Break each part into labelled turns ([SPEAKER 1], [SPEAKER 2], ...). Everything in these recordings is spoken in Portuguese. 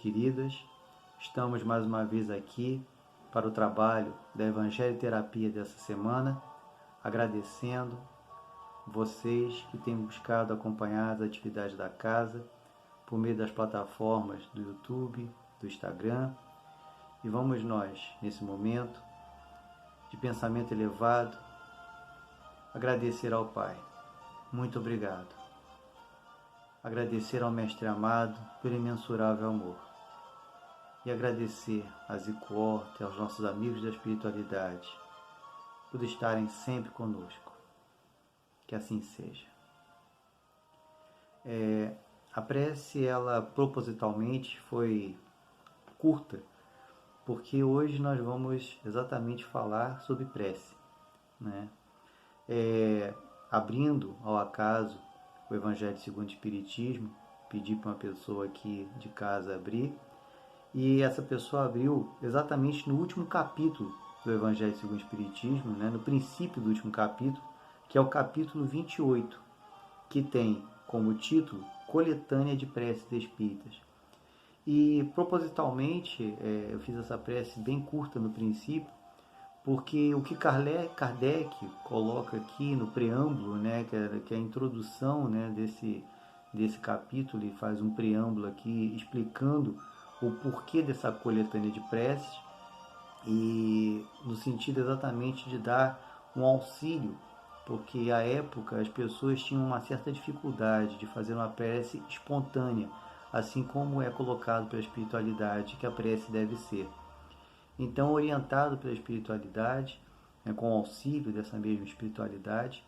[SPEAKER 1] queridas. Estamos mais uma vez aqui para o trabalho da Evangelho Terapia dessa semana, agradecendo vocês que têm buscado acompanhar as atividades da casa por meio das plataformas do YouTube, do Instagram. E vamos nós, nesse momento de pensamento elevado, agradecer ao Pai. Muito obrigado. Agradecer ao Mestre amado pelo imensurável amor. E agradecer a Zicorte, aos nossos amigos da espiritualidade, por estarem sempre conosco. Que assim seja. A prece, ela propositalmente foi curta, porque hoje nós vamos exatamente falar sobre prece, né? Abrindo ao acaso o Evangelho segundo o Espiritismo, pedi para uma pessoa aqui de casa abrir, e essa pessoa abriu exatamente no último capítulo do Evangelho segundo o Espiritismo, né? No princípio do último capítulo, que é o capítulo 28, que tem como título Coletânea de Preces Espíritas. E propositalmente eu fiz essa prece bem curta no princípio, porque o que Kardec coloca aqui no preâmbulo, né, que é a introdução, né, desse capítulo, e faz um preâmbulo aqui explicando o porquê dessa coletânea de preces, e no sentido exatamente de dar um auxílio, porque à época as pessoas tinham uma certa dificuldade de fazer uma prece espontânea, assim como é colocado pela espiritualidade que a prece deve ser. Então, orientado pela espiritualidade, com o auxílio dessa mesma espiritualidade,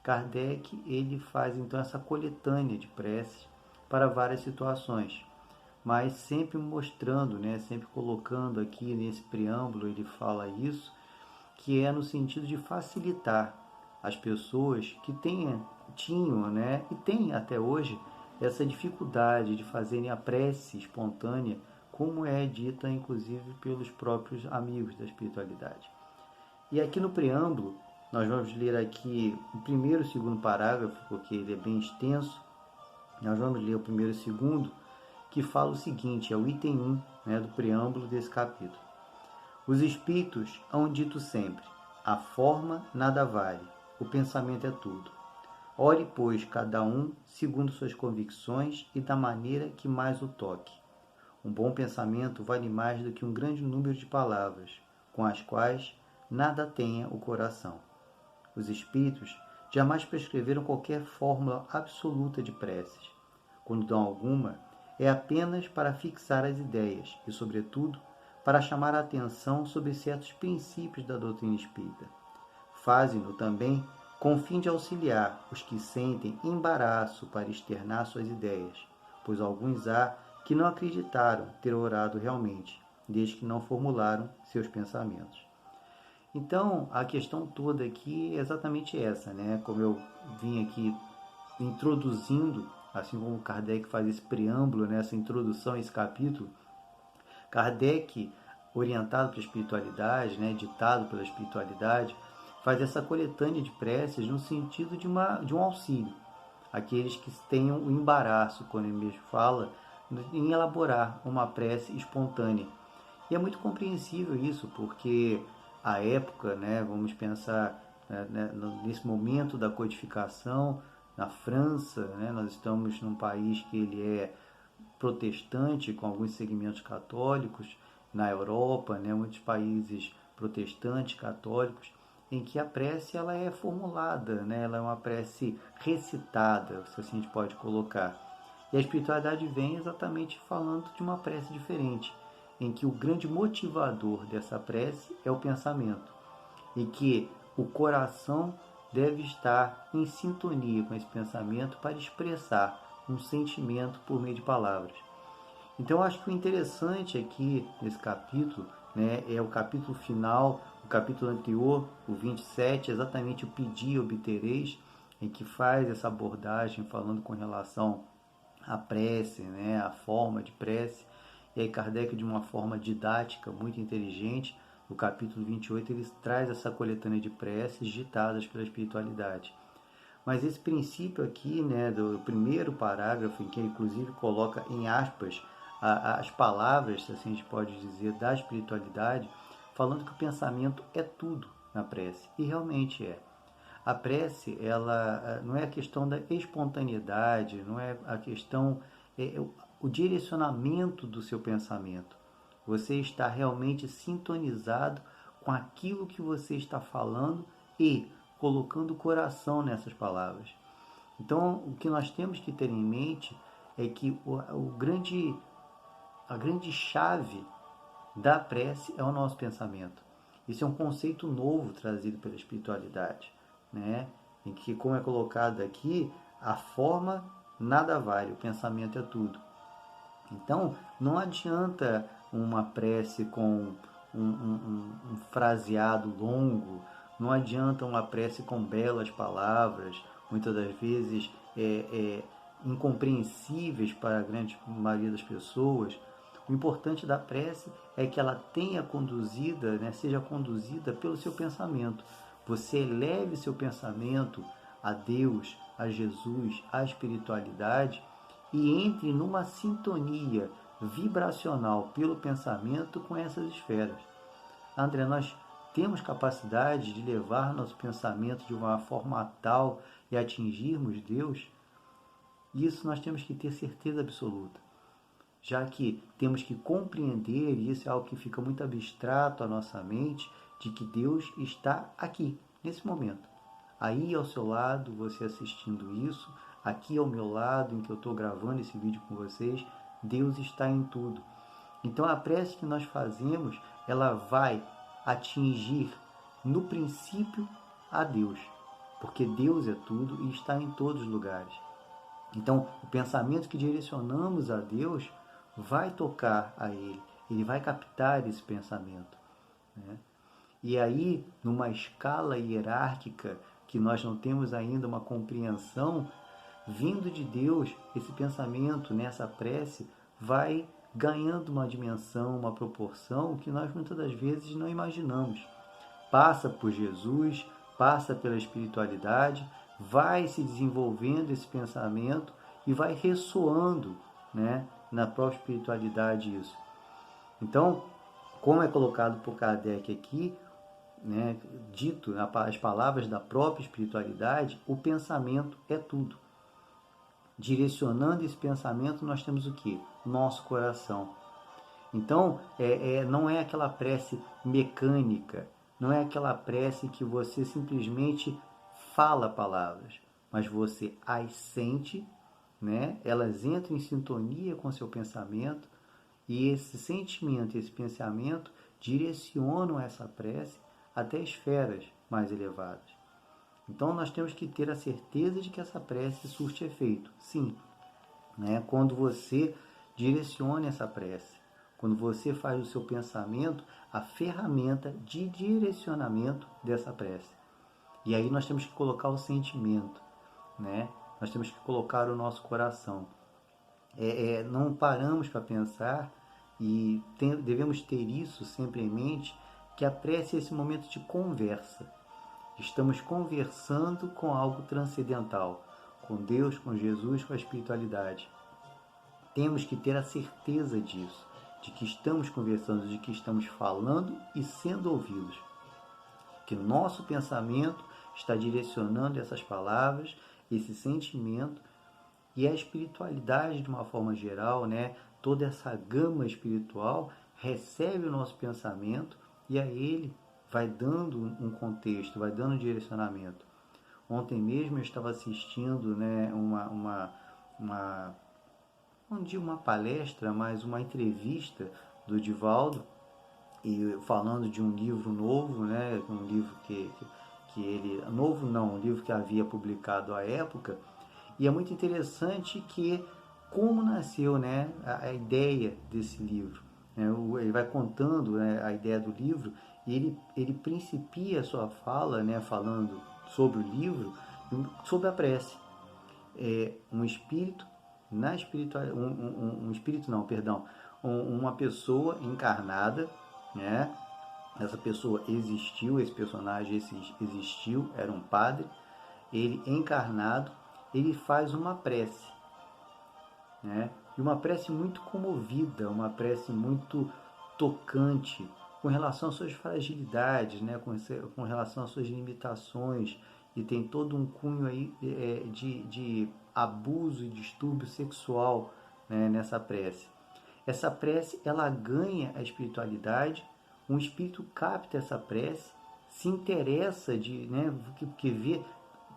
[SPEAKER 1] Kardec ele faz então essa coletânea de preces para várias situações, mas sempre mostrando, né, sempre colocando aqui nesse preâmbulo, ele fala isso, que é no sentido de facilitar as pessoas que tinham, né, e têm até hoje essa dificuldade de fazerem a prece espontânea, como é dita inclusive pelos próprios amigos da espiritualidade. E aqui no preâmbulo, nós vamos ler aqui o primeiro e o segundo parágrafo, porque ele é bem extenso. Nós vamos ler o primeiro e o segundo, que fala o seguinte, é o item 1, né, do preâmbulo desse capítulo. Os espíritos hão dito sempre, a forma nada vale, o pensamento é tudo. Ore, pois, cada um segundo suas convicções e da maneira que mais o toque. Um bom pensamento vale mais do que um grande número de palavras, com as quais nada tenha o coração. Os espíritos jamais prescreveram qualquer fórmula absoluta de preces. Quando dão alguma, é apenas para fixar as ideias e, sobretudo, para chamar a atenção sobre certos princípios da doutrina espírita. Fazem-no também com o fim de auxiliar os que sentem embaraço para externar suas ideias, pois alguns há que não acreditaram ter orado realmente, desde que não formularam seus pensamentos. Então, a questão toda aqui é exatamente essa, né? Como eu vim aqui introduzindo, assim como Kardec faz esse preâmbulo, né? Essa introdução a esse capítulo, Kardec, orientado pela espiritualidade, né? Ditado pela espiritualidade, faz essa coletânea de preces no sentido de um auxílio. Aqueles que tenham o embaraço, quando ele mesmo fala, em elaborar uma prece espontânea. E é muito compreensível isso, porque a época, né, vamos pensar nesse momento da codificação, na França, né, nós estamos num país que ele é protestante, com alguns segmentos católicos, na Europa, né, muitos países protestantes, católicos, em que a prece ela é formulada, né, ela é uma prece recitada, se assim a gente pode colocar. E a espiritualidade vem exatamente falando de uma prece diferente, em que o grande motivador dessa prece é o pensamento, e que o coração deve estar em sintonia com esse pensamento para expressar um sentimento por meio de palavras. Então, eu acho que o interessante aqui nesse capítulo, né, é o capítulo final, o capítulo anterior, o 27, exatamente o pedir e obtereis, em que faz essa abordagem falando com relação à prece, né, a forma de prece. E aí Kardec, de uma forma didática, muito inteligente, no capítulo 28, ele traz essa coletânea de preces ditadas pela espiritualidade. Mas esse princípio aqui, né, do primeiro parágrafo, em que ele inclusive coloca em aspas as palavras, assim a gente pode dizer, da espiritualidade, falando que o pensamento é tudo na prece, e realmente é. A prece, ela não é a questão da espontaneidade, não é a questão, o direcionamento do seu pensamento. Você está realmente sintonizado com aquilo que você está falando e colocando o coração nessas palavras. Então, o que nós temos que ter em mente é que a grande chave da prece é o nosso pensamento. Isso é um conceito novo trazido pela espiritualidade, né? Em que, como é colocado aqui, a forma nada vale, o pensamento é tudo. Então, não adianta uma prece com um fraseado longo, não adianta uma prece com belas palavras, muitas das vezes incompreensíveis para a grande maioria das pessoas. O importante da prece é que ela tenha conduzida, né, seja conduzida pelo seu pensamento. Você eleve seu pensamento a Deus, a Jesus, à espiritualidade e entre numa sintonia vibracional pelo pensamento com essas esferas. André, nós temos capacidade de levar nosso pensamento de uma forma tal e atingirmos Deus? Isso nós temos que ter certeza absoluta, já que temos que compreender, e isso é algo que fica muito abstrato à nossa mente, de que Deus está aqui, nesse momento. Aí ao seu lado, você assistindo isso, aqui ao meu lado, em que eu estou gravando esse vídeo com vocês, Deus está em tudo. Então a prece que nós fazemos, ela vai atingir no princípio a Deus, porque Deus é tudo e está em todos os lugares. Então o pensamento que direcionamos a Deus vai tocar a Ele vai captar esse pensamento, né? E aí, numa escala hierárquica que nós não temos ainda uma compreensão, vindo de Deus, esse pensamento nessa prece vai ganhando uma dimensão, uma proporção que nós muitas das vezes não imaginamos. Passa por Jesus, passa pela espiritualidade, vai se desenvolvendo esse pensamento e vai ressoando, né, na própria espiritualidade isso. Então, como é colocado por Kardec aqui, né, dito as palavras da própria espiritualidade, o pensamento é tudo. Direcionando esse pensamento, nós temos o quê? Nosso coração. Então, não é aquela prece mecânica, não é aquela prece que você simplesmente fala palavras, mas você as sente, né? Elas entram em sintonia com o seu pensamento, e esse sentimento, esse pensamento direcionam essa prece até esferas mais elevadas. Então nós temos que ter a certeza de que essa prece surte efeito. Sim, né? Quando você direciona essa prece, quando você faz o seu pensamento a ferramenta de direcionamento dessa prece. E aí nós temos que colocar o sentimento, né? Nós temos que colocar o nosso coração. Não paramos para pensar e devemos ter isso sempre em mente, que a prece é esse momento de conversa. Estamos conversando com algo transcendental, com Deus, com Jesus, com a espiritualidade. Temos que ter a certeza disso, de que estamos conversando, de que estamos falando e sendo ouvidos. Que nosso pensamento está direcionando essas palavras, esse sentimento, e a espiritualidade de uma forma geral, né? Toda essa gama espiritual recebe o nosso pensamento e a ele vai dando um contexto, vai dando um direcionamento. Ontem mesmo eu estava assistindo, né, não digo uma palestra, mas uma entrevista do Divaldo, e falando de um livro novo, né, um livro que ele... Novo não, um livro que havia publicado à época, e é muito interessante que como nasceu, né, a ideia desse livro. Né, ele vai contando, né, a ideia do livro, e ele principia a sua fala, né, falando sobre o livro, sobre a prece. Um espírito na espiritualidade, uma pessoa encarnada, né? Essa pessoa existiu, esse personagem existiu, era um padre, ele encarnado, ele faz uma prece, né? e uma prece muito comovida, uma prece muito tocante com relação às suas fragilidades, né? Com relação às suas limitações, e tem todo um cunho aí de abuso e distúrbio sexual, né, nessa prece. Essa prece, ela ganha a espiritualidade, um espírito capta essa prece, se interessa né, que vê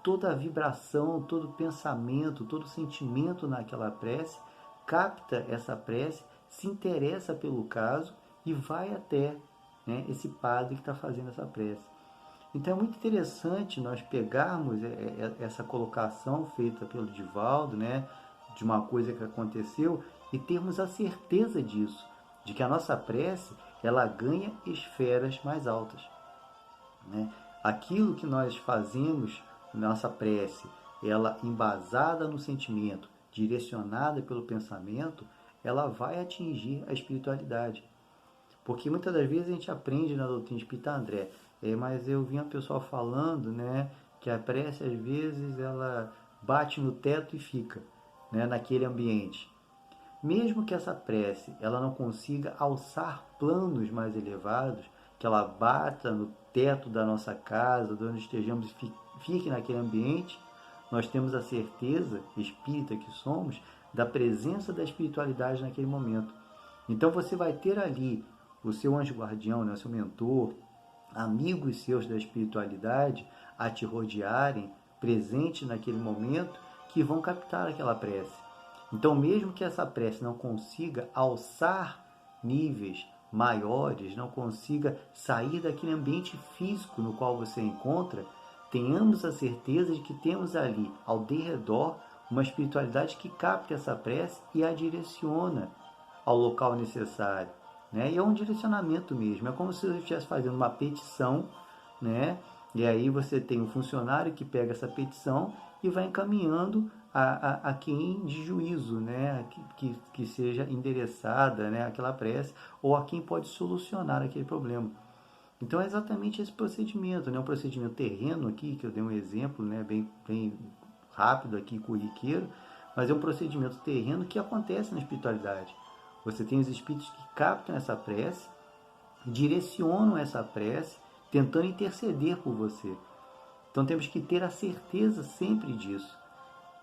[SPEAKER 1] toda a vibração, todo o pensamento, todo o sentimento naquela prece, capta essa prece, se interessa pelo caso e vai até, né, esse padre que está fazendo essa prece. Então é muito interessante nós pegarmos essa colocação feita pelo Divaldo, né, de uma coisa que aconteceu, e termos a certeza disso, de que a nossa prece ela ganha esferas mais altas, né? Aquilo que nós fazemos, nossa prece, ela embasada no sentimento, direcionada pelo pensamento, ela vai atingir a espiritualidade. Porque muitas das vezes a gente aprende na doutrina espírita, André, mas eu vi uma pessoa falando, né, que a prece às vezes ela bate no teto e fica, né, naquele ambiente. Mesmo que essa prece ela não consiga alçar planos mais elevados, que ela bata no teto da nossa casa, de onde estejamos, fique naquele ambiente, nós temos a certeza, espírita que somos, da presença da espiritualidade naquele momento. Então você vai ter ali o seu anjo guardião, né, o seu mentor, amigos seus da espiritualidade a te rodearem, presente naquele momento, que vão captar aquela prece. Então, mesmo que essa prece não consiga alçar níveis maiores, não consiga sair daquele ambiente físico no qual você encontra, tenhamos a certeza de que temos ali, ao derredor, uma espiritualidade que capta essa prece e a direciona ao local necessário, né? E é um direcionamento mesmo, é como se você estivesse fazendo uma petição, né? E aí você tem um funcionário que pega essa petição e vai encaminhando a quem de juízo, né? Que seja endereçada, né, aquela prece, ou a quem pode solucionar aquele problema. Então é exatamente esse procedimento, né? Um procedimento terreno aqui, que eu dei um exemplo, né, bem rápido aqui, corriqueiro, mas é um procedimento terreno que acontece na espiritualidade. Você tem os espíritos que captam essa prece, direcionam essa prece, tentando interceder por você. Então temos que ter a certeza sempre disso,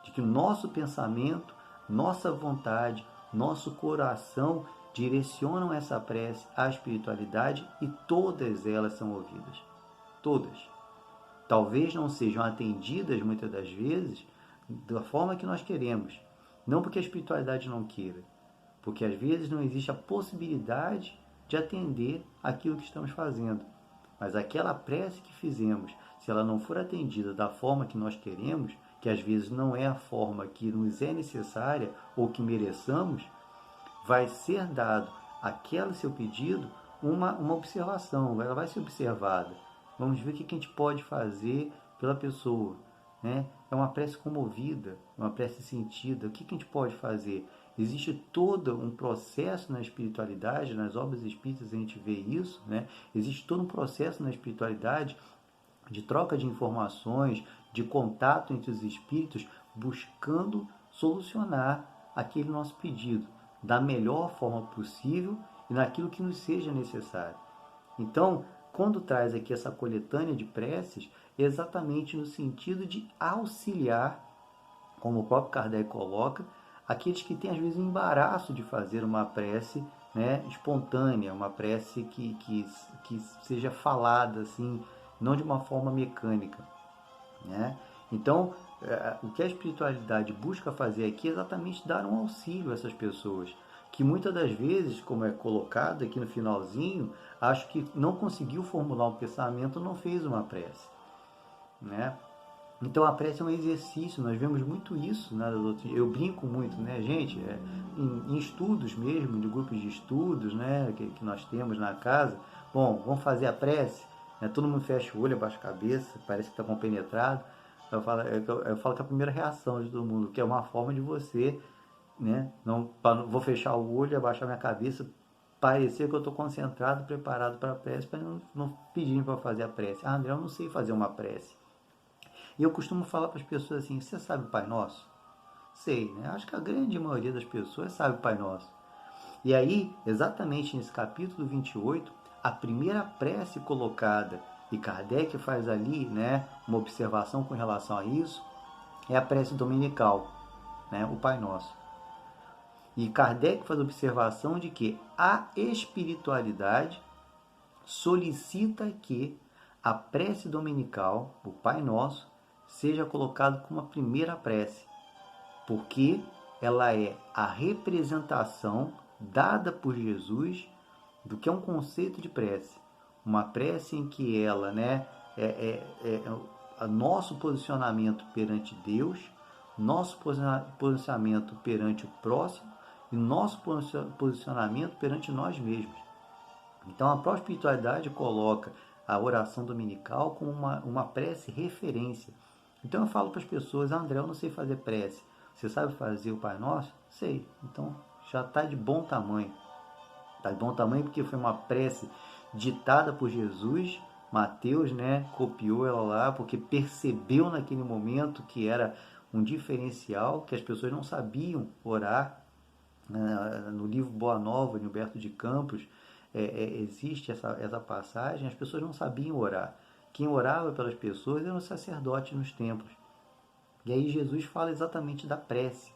[SPEAKER 1] de que o nosso pensamento, nossa vontade, nosso coração direcionam essa prece à espiritualidade e todas elas são ouvidas. Todas. Talvez não sejam atendidas muitas das vezes da forma que nós queremos. Não porque a espiritualidade não queira, porque às vezes não existe a possibilidade de atender aquilo que estamos fazendo. Mas aquela prece que fizemos, se ela não for atendida da forma que nós queremos, que às vezes não é a forma que nos é necessária ou que mereçamos, vai ser dado àquele seu pedido uma observação, ela vai ser observada. Vamos ver o que a gente pode fazer pela pessoa, né? É uma prece comovida, uma prece sentida. O que a gente pode fazer? Existe todo um processo na espiritualidade, nas obras espíritas a gente vê isso, né? Existe todo um processo na espiritualidade de troca de informações, de contato entre os espíritos, buscando solucionar aquele nosso pedido da melhor forma possível e naquilo que nos seja necessário. Então, quando traz aqui essa coletânea de preces, é exatamente no sentido de auxiliar, como o próprio Kardec coloca, aqueles que têm às vezes um embaraço de fazer uma prece, né, espontânea, uma prece que seja falada assim, não de uma forma mecânica, né? Então, o que a espiritualidade busca fazer aqui é exatamente dar um auxílio a essas pessoas, que muitas das vezes, como é colocado aqui no finalzinho, acho que não conseguiu formular um pensamento, não fez uma prece, né? Então a prece é um exercício, nós vemos muito isso, né? Eu brinco muito, né, gente, em estudos mesmo, de grupos de estudos, né, que nós temos na casa. Bom, vamos fazer a prece, né? Todo mundo fecha o olho, abaixa a cabeça, parece que está compenetrado. Eu falo que a primeira reação de todo mundo, que é uma forma de você, né, não vou fechar o olho, abaixar minha cabeça, parecer que eu estou concentrado, preparado para a prece, para não pedirem para fazer a prece. Ah, André, eu não sei fazer uma prece. E eu costumo falar para as pessoas assim: você sabe o Pai Nosso? Sei, né? Acho que a grande maioria das pessoas sabe o Pai Nosso. E aí, exatamente nesse capítulo 28, a primeira prece colocada, e Kardec faz ali, né, uma observação com relação a isso, é a prece dominical, né, o Pai Nosso. E Kardec faz a observação de que a espiritualidade solicita que a prece dominical, o Pai Nosso, seja colocado como a primeira prece, porque ela é a representação dada por Jesus do que é um conceito de prece. Uma prece em que ela, né, é nosso posicionamento perante Deus, nosso posicionamento perante o próximo e nosso posicionamento perante nós mesmos. Então a própria espiritualidade coloca a oração dominical como uma prece referência. Então eu falo para as pessoas, André, eu não sei fazer prece. Você sabe fazer o Pai Nosso? Sei. Então já está de bom tamanho. Está de bom tamanho porque foi uma prece ditada por Jesus. Mateus, né, copiou ela lá porque percebeu naquele momento que era um diferencial, que as pessoas não sabiam orar. No livro Boa Nova, de Humberto de Campos, existe essa passagem, as pessoas não sabiam orar. Quem orava pelas pessoas eram os sacerdotes nos templos. E aí Jesus fala exatamente da prece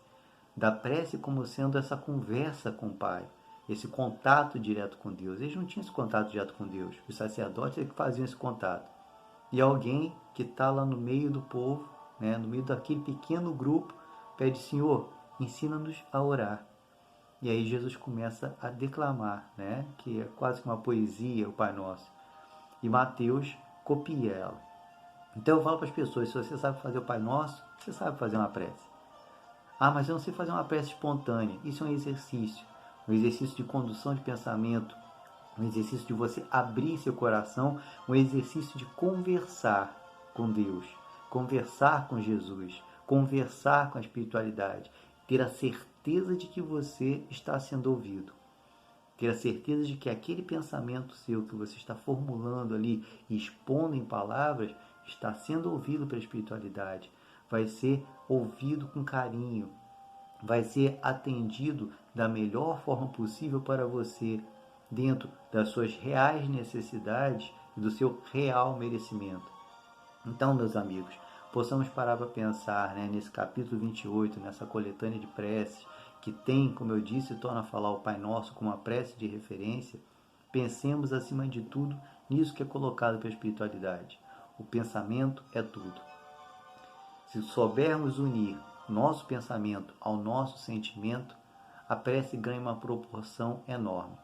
[SPEAKER 1] como sendo essa conversa com o Pai, esse contato direto com Deus. Eles não tinham esse contato direto com Deus, os sacerdotes é que faziam esse contato. E alguém que está lá no meio do povo, né, no meio daquele pequeno grupo, pede, Senhor, ensina-nos a orar. E aí Jesus começa a declamar, né, que é quase que uma poesia, o Pai Nosso. E Mateus copia ela. Então eu falo para as pessoas, se você sabe fazer o Pai Nosso, você sabe fazer uma prece. Ah, mas eu não sei fazer uma prece espontânea. Isso é um exercício de condução de pensamento, um exercício de você abrir seu coração, um exercício de conversar com Deus, conversar com Jesus, conversar com a espiritualidade, ter a certeza de que você está sendo ouvido. Ter a certeza de que aquele pensamento seu que você está formulando ali e expondo em palavras está sendo ouvido pela espiritualidade. Vai ser ouvido com carinho. Vai ser atendido da melhor forma possível para você, dentro das suas reais necessidades e do seu real merecimento. Então, meus amigos, possamos parar para pensar, né, nesse capítulo 28, nessa coletânea de preces, que tem, como eu disse, torna a falar o Pai Nosso como uma prece de referência. Pensemos, acima de tudo, nisso que é colocado pela espiritualidade. O pensamento é tudo. Se soubermos unir nosso pensamento ao nosso sentimento, a prece ganha uma proporção enorme.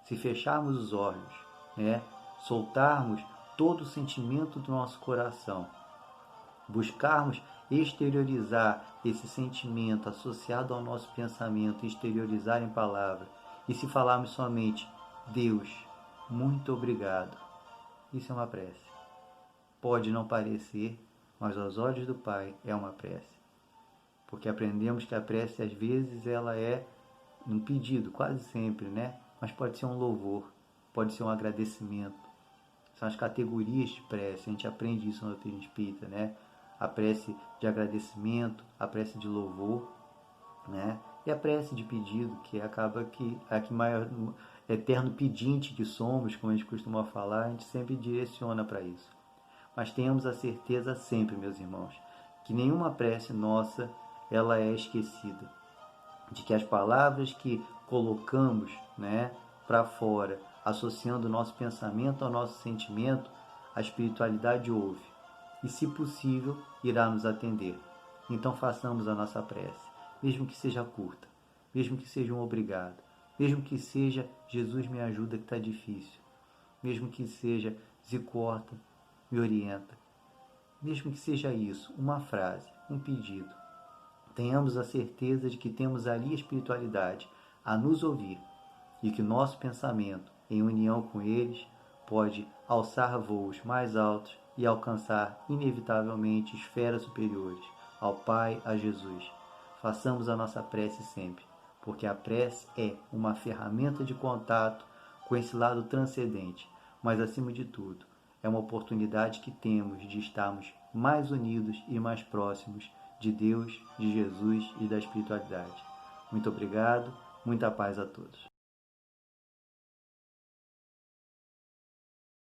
[SPEAKER 1] Se fecharmos os olhos, né, soltarmos todo o sentimento do nosso coração, buscarmos exteriorizar esse sentimento associado ao nosso pensamento, exteriorizar em palavras, e se falarmos somente, Deus, muito obrigado, isso é uma prece. Pode não parecer, mas aos olhos do Pai é uma prece. Porque aprendemos que a prece, às vezes, ela é um pedido, quase sempre, né? Mas pode ser um louvor, pode ser um agradecimento. São as categorias de prece, a gente aprende isso no doutrina espírita, né? A prece de agradecimento, a prece de louvor, né? E a prece de pedido, que acaba que a que maior eterno pedinte que somos, como a gente costuma falar, a gente sempre direciona para isso. Mas tenhamos a certeza sempre, meus irmãos, que nenhuma prece nossa ela é esquecida, de que as palavras que colocamos, né, para fora, associando o nosso pensamento ao nosso sentimento, a espiritualidade ouve e, se possível, irá nos atender. Então façamos a nossa prece, mesmo que seja curta, mesmo que seja um obrigado, mesmo que seja Jesus me ajuda que está difícil, mesmo que seja Zicorta me orienta, mesmo que seja isso, uma frase, um pedido. Tenhamos a certeza de que temos ali a espiritualidade a nos ouvir e que nosso pensamento, em união com eles, pode alçar voos mais altos e alcançar inevitavelmente esferas superiores ao Pai, a Jesus. Façamos a nossa prece sempre, porque a prece é uma ferramenta de contato com esse lado transcendente, mas acima de tudo, é uma oportunidade que temos de estarmos mais unidos e mais próximos de Deus, de Jesus e da espiritualidade. Muito obrigado, muita paz a todos.